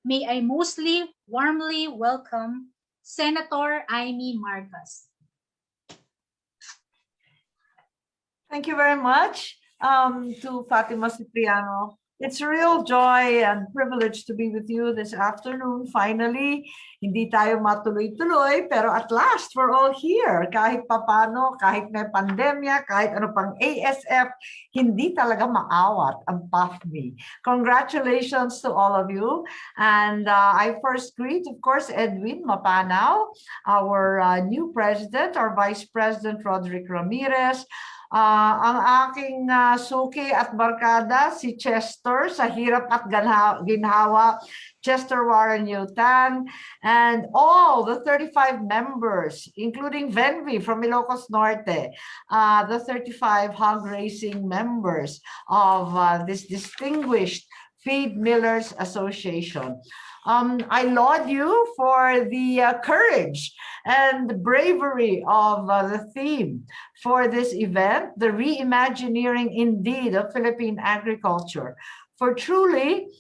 may I mostly warmly welcome Senator Imee R. Thank you very much to Fatima Cipriano. It's a real joy and privilege to be with you this afternoon. Finally, hindi tayo matuloy-tuloy, pero at last, we're all here. Kahit papano, kahit may pandemya, kahit ano pang ASF, hindi talaga maawat ang PAFMI. Congratulations to all of you. And I first greet, of course, Edwin Mapanao, our new president, our Vice President, Roderick Ramirez, ang aking suki at barkada, si Chester, sa hirap at ginhawa, Chester Warren Yutan, and all the 35 members, including Venvi from Ilocos Norte, the 35 hog racing members of this distinguished Feed Millers Association. I laud you for the courage and the bravery of the theme for this event, the reimagineering indeed of Philippine agriculture. For truly,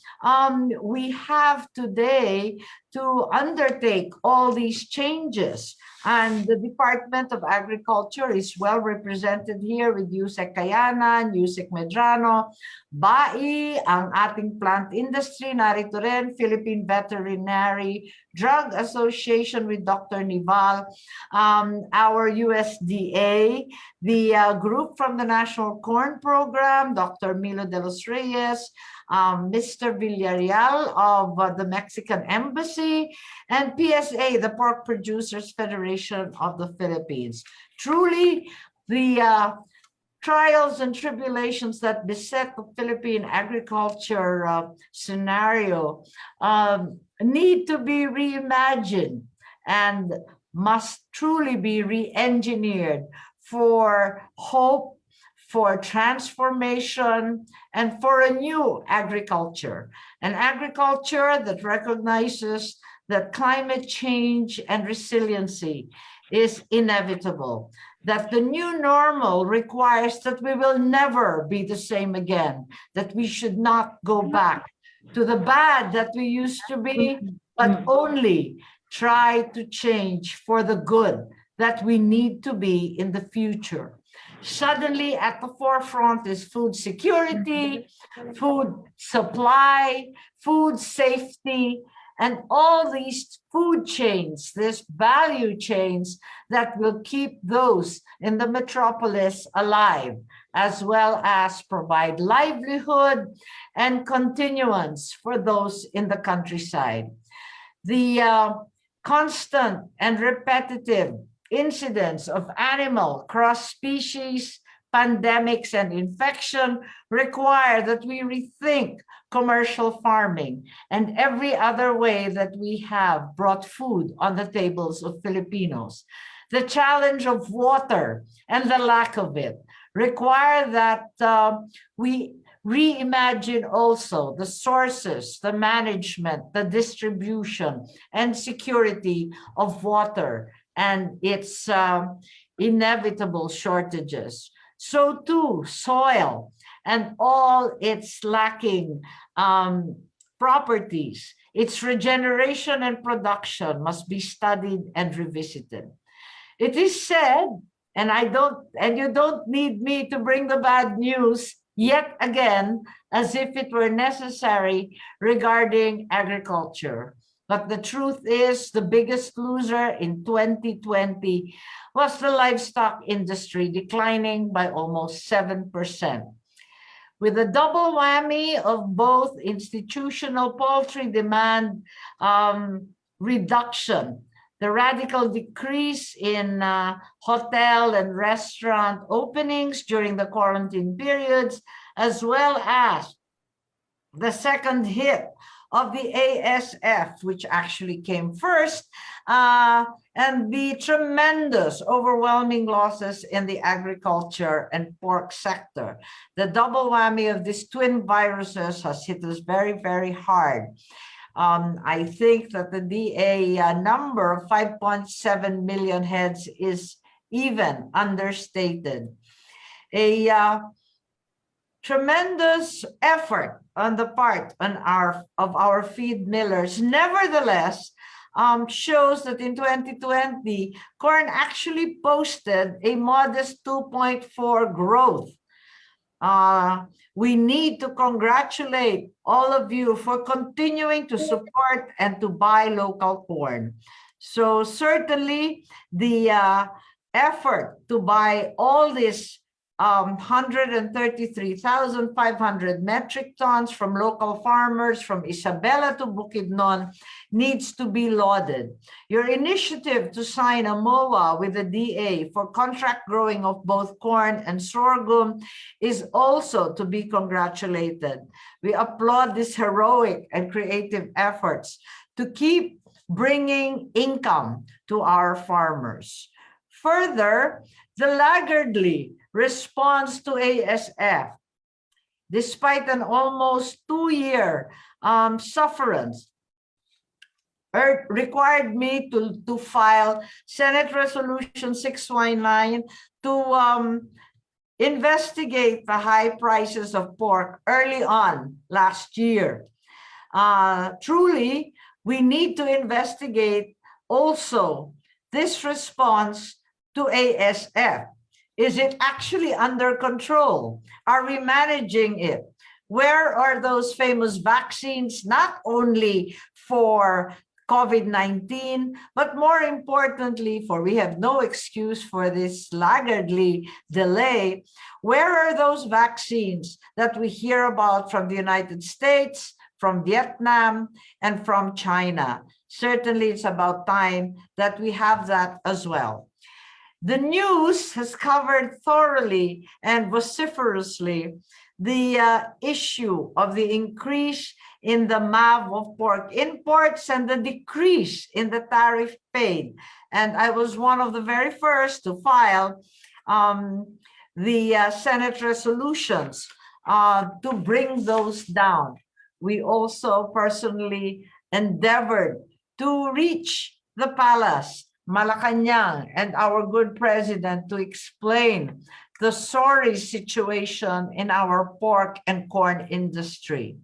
we have today to undertake all these changes. And the Department of Agriculture is well represented here with Yusek Kayanan, Yusek Medrano, BAI, ang ating plant industry, narito rin, Philippine Veterinary Drug Association with Dr. Nival, our USDA, the group from the National Corn Program, Dr. Milo de los Reyes, Mr. Villarreal of the Mexican Embassy, and PSA, the Pork Producers Federation of the Philippines. Truly, the trials and tribulations that beset the Philippine agriculture scenario need to be reimagined and must truly be re-engineered for hope, for transformation, and for a new agriculture, an agriculture that recognizes that climate change and resiliency is inevitable, that the new normal requires that we will never be the same again, that we should not go back to the bad that we used to be, but only try to change for the good that we need to be in the future. Suddenly at the forefront is food security, food supply, food safety, and all these food chains, these value chains that will keep those in the metropolis alive, as well as provide livelihood and continuance for those in the countryside. The constant and repetitive incidents of animal cross-species, pandemics, and infection require that we rethink commercial farming and every other way that we have brought food on the tables of Filipinos. The challenge of water and the lack of it require that we reimagine also the sources, the management, the distribution, and security of water and its inevitable shortages. So too, soil and all its lacking properties, its regeneration and production must be studied and revisited. It is said, and you don't need me to bring the bad news yet again, as if it were necessary regarding agriculture. But the truth is, the biggest loser in 2020 was the livestock industry, declining by almost 7%. With a double whammy of both institutional poultry demand reduction, the radical decrease in hotel and restaurant openings during the quarantine periods, as well as the second hit of the ASF, which actually came first, and the tremendous, overwhelming losses in the agriculture and pork sector. The double whammy of these twin viruses has hit us very, very hard. I think that the DA number of 5.7 million heads is even understated. A tremendous effort on the part of our feed millers. Nevertheless, shows that in 2020, corn actually posted a modest 2.4 growth. We need to congratulate all of you for continuing to support and to buy local corn. So certainly the effort to buy all this 133,500 metric tons from local farmers from Isabela to Bukidnon needs to be lauded. Your initiative to sign a MOA with the DA for contract growing of both corn and sorghum is also to be congratulated. We applaud these heroic and creative efforts to keep bringing income to our farmers. Further, the laggardly response to ASF, despite an almost 2-year sufferance, required me to file Senate Resolution 619 to investigate the high prices of pork early on last year. Truly, we need to investigate also this response to ASF. Is it actually under control? Are we managing it? Where are those famous vaccines, not only for COVID-19, but more importantly, for we have no excuse for this laggardly delay, where are those vaccines that we hear about from the United States, from Vietnam, and from China? Certainly, it's about time that we have that as well. The news has covered thoroughly and vociferously the issue of the increase in the MAV of pork imports and the decrease in the tariff paid. And I was one of the very first to file the Senate resolutions to bring those down. We also personally endeavored to reach the palace, Malacanang, and our good president to explain the sorry situation in our pork and corn industry.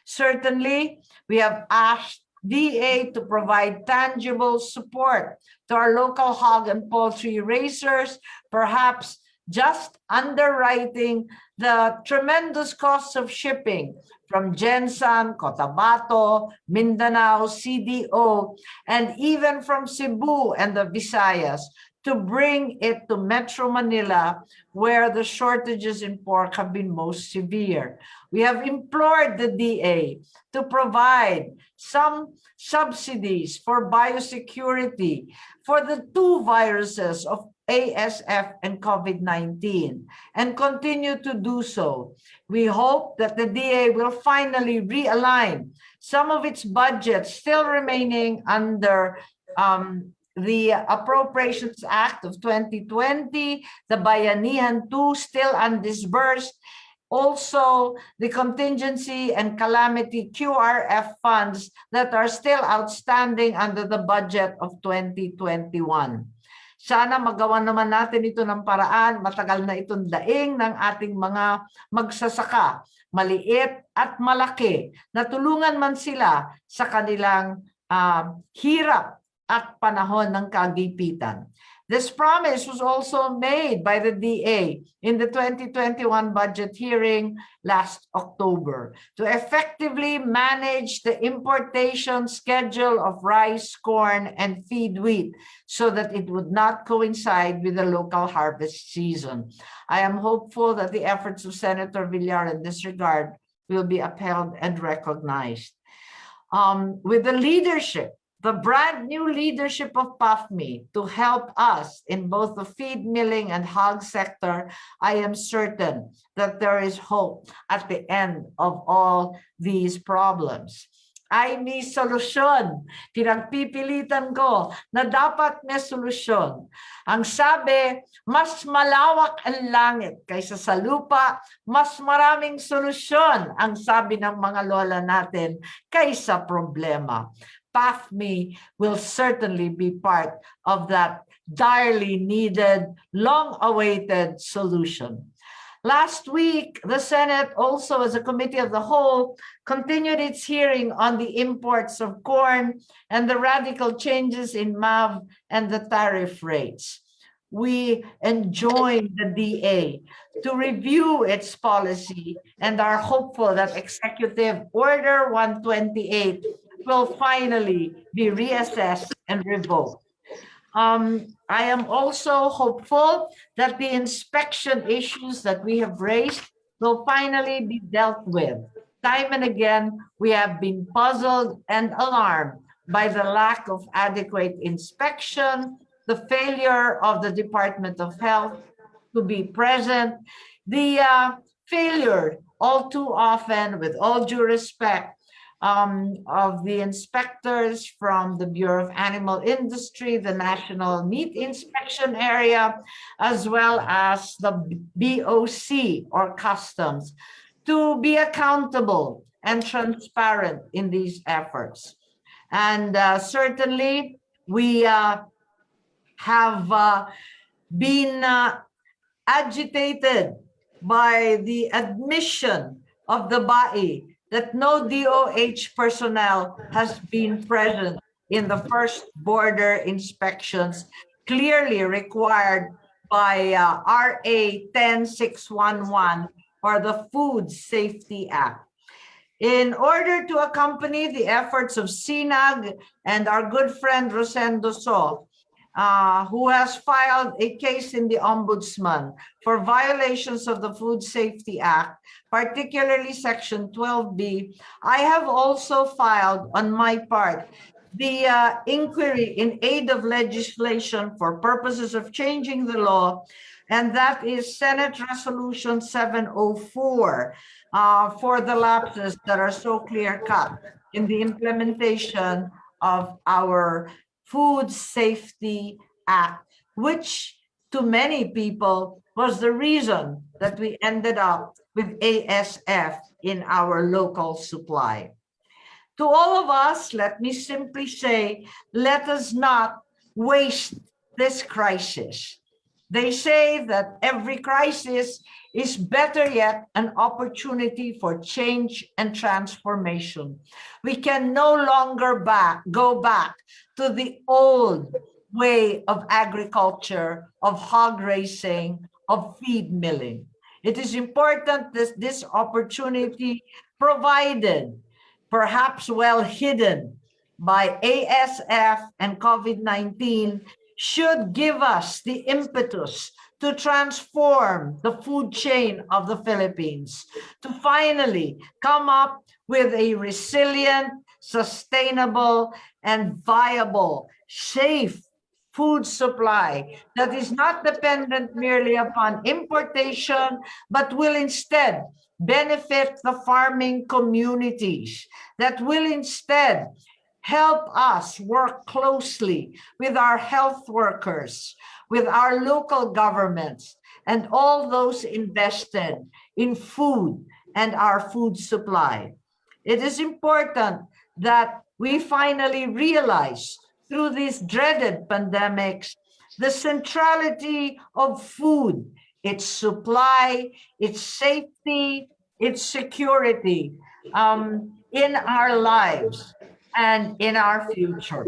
Certainly, we have asked DA to provide tangible support to our local hog and poultry raisers, perhaps just underwriting the tremendous costs of shipping from Jensan, Cotabato, Mindanao, CDO, and even from Cebu and the Visayas to bring it to Metro Manila, where the shortages in pork have been most severe. We have implored the DA to provide some subsidies for biosecurity for the two viruses of ASF and COVID-19 and continue to do so. We hope that the DA will finally realign some of its budget still remaining under the Appropriations Act of 2020, the Bayanihan 2 still undisbursed, also the contingency and calamity QRF funds that are still outstanding under the budget of 2021. Sana magawa naman natin ito ng paraan, matagal na itong daing ng ating mga magsasaka, maliit at malaki, na tulungan man sila sa kanilang hirap at panahon ng kagipitan. This promise was also made by the DA in the 2021 budget hearing last October to effectively manage the importation schedule of rice, corn, and feed wheat so that it would not coincide with the local harvest season. I am hopeful that the efforts of Senator Villar in this regard will be upheld and recognized. With the leadership, the brand new leadership of PAFMI to help us in both the feed milling and hog sector, I am certain that there is hope at the end of all these problems. Ay may solusyon. Pinagpipilitan ko na dapat may solusyon. Ang sabi, mas malawak ang langit kaysa sa lupa, mas maraming solusyon ang sabi ng mga lola natin kaysa problema. PAFMI will certainly be part of that direly needed, long-awaited solution. Last week, the Senate also, as a committee of the whole, continued its hearing on the imports of corn and the radical changes in MAV and the tariff rates. We enjoined the DA to review its policy and are hopeful that Executive Order 128 will finally be reassessed and revoked. I am also hopeful that the inspection issues that we have raised will finally be dealt with. Time and again, we have been puzzled and alarmed by the lack of adequate inspection, the failure of the Department of Health to be present, the failure all too often, with all due respect, of the inspectors from the Bureau of Animal Industry, the National Meat Inspection Area, as well as the BOC or Customs, to be accountable and transparent in these efforts. And certainly we have been agitated by the admission of the BAI that no DOH personnel has been present in the first border inspections clearly required by RA 10611 or the Food Safety Act. In order to accompany the efforts of SINAG and our good friend Rosendo So, who has filed a case in the Ombudsman for violations of the Food Safety Act, particularly Section 12B, I have also filed on my part the inquiry in aid of legislation for purposes of changing the law, and that is Senate Resolution 704 for the lapses that are so clear-cut in the implementation of our Food Safety Act, which to many people was the reason that we ended up with ASF in our local supply. To all of us, let me simply say, let us not waste this crisis. They say that every crisis is better yet an opportunity for change and transformation. We can no longer go back to the old way of agriculture, of hog raising, of feed milling. It is important that this opportunity provided, perhaps well hidden by ASF and COVID-19, should give us the impetus to transform the food chain of the Philippines, to finally come up with a resilient, sustainable, and viable, safe food supply that is not dependent merely upon importation, but will instead benefit the farming communities, that will instead help us work closely with our health workers, with our local governments, and all those invested in food and our food supply. It is important that we finally realize through these dreaded pandemics the centrality of food, its supply, its safety, its security in our lives and in our future.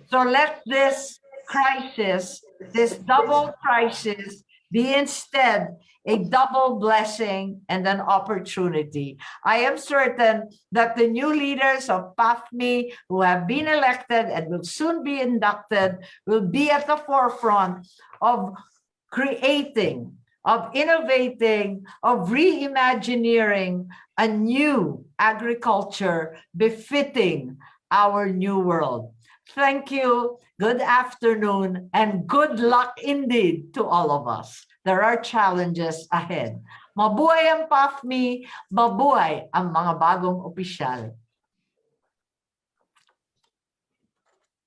So let this crisis, this double crisis, be instead a double blessing and an opportunity. I am certain that the new leaders of PAFMI who have been elected and will soon be inducted will be at the forefront of creating, of innovating, of reimagineering a new agriculture befitting our new world. Thank you, good afternoon, and good luck indeed to all of us. There are challenges ahead. Mabuhay ang PAFMI, mabuhay ang mga bagong opisyal.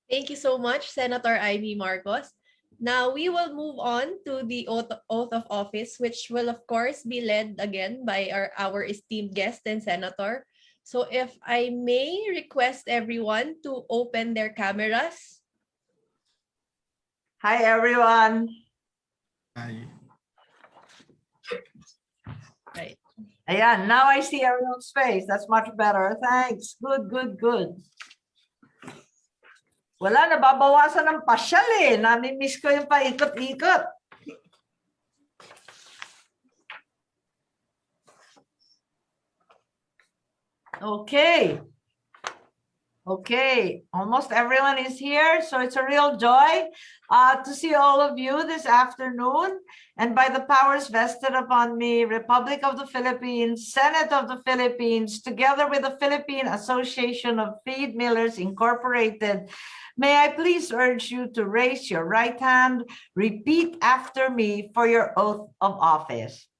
Thank you so much, Senator Imee Marcos. Now we will move on to the oath of office, which will of course be led again by our esteemed guest and senator. So if I may request everyone to open their cameras. Hi, everyone. Hi. Ayan, now I see everyone's face. That's much better. Thanks. Good, good, good. Wala, nababawasan ng pasyal eh. Nami-miss ko yung paikot-ikot. Okay. Okay, almost everyone is here, so it's a real joy to see all of you this afternoon. And by the powers vested upon me, Republic of the Philippines, Senate of the Philippines, together with the Philippine Association of Feed Millers Incorporated, may I please urge you to raise your right hand, repeat after me for your oath of office.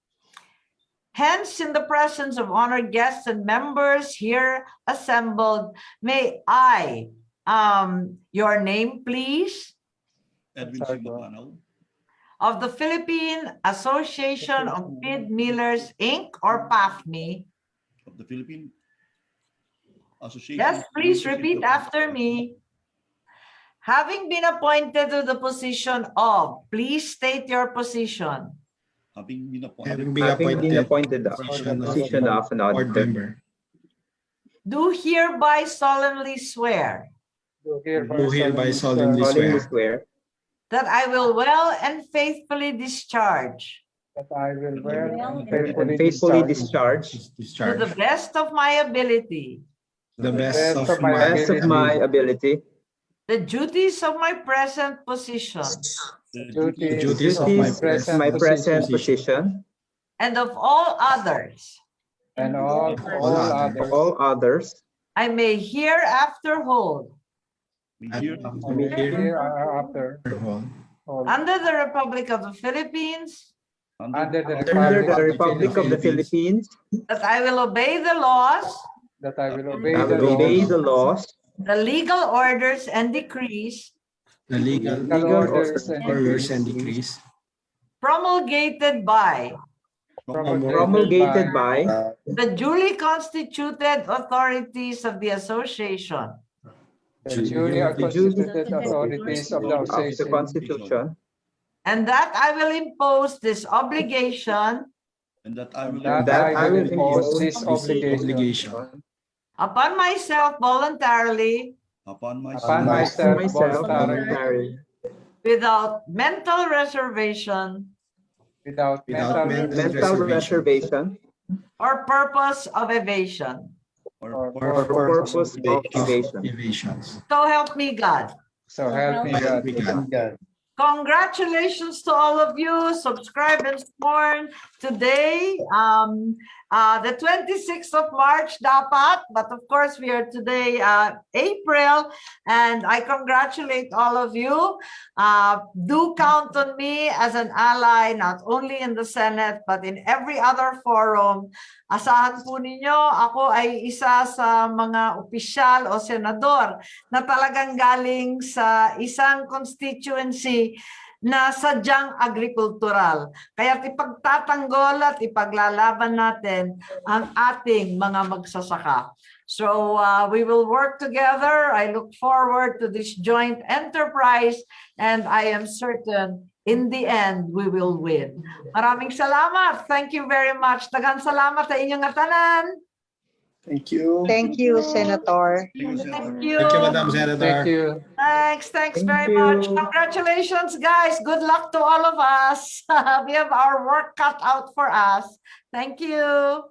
Hence, in the presence of honored guests and members here assembled, may I, your name, please, Edwin Simapanao, of the Philippine Association of Feed Millers, Inc., or PAFMI. of the Philippine Association. Yes, please repeat after me. Having been appointed to the position of, please state your position. Having been Having appointed been appointed to the position of an board member, Do hereby solemnly swear do hereby solemnly swear that I will well and faithfully discharge that I will well and and faithfully faithfully discharge to the best of my ability the best of best of my ability the duties of my present position the duties duties of my my present present position and of all others and all others all others I may hereafter hold we and hear hereafter under the Republic of the Philippines, under the under the Republic of the Philippines, that I will obey the laws, that I will obey I the will obey laws, the laws, the legal orders and decrees the legal orders and orders and decrees promulgated by promulgated by the duly constituted authorities of the association, the duly constituted authorities of the of the association, Constitution, and that I will impose this obligation and that I will that I will impose this obligation upon myself voluntarily upon upon myself myself voluntarily, voluntarily, without mental reservation without mental mental reservation, or purpose of evasion. or or purpose of evasion. evasions. So help me God. So help me Help God. me God. Congratulations to all of you. Subscribe and sworn today. The 26th of March dapat, but of course we are today April, and I congratulate all of you. Do count on me as an ally, not only in the Senate, but in every other forum. Asahan po ninyo, ako ay isa sa mga opisyal o senador na talagang galing sa isang constituency na sadyang agrikultural. Kaya ipagtatanggol at ipaglalaban natin ang ating mga magsasaka. So we will work together. I look forward to this joint enterprise, and I am certain in the end, we will win. Maraming salamat. Thank you very much. Daghang salamat sa inyong atanan. Thank you. Thank you, Senator. Thank you. Thank you, Madam Senator. Thank you. Thanks Thank very you. much. Congratulations, guys. Good luck to all of us. We have our work cut out for us. Thank you.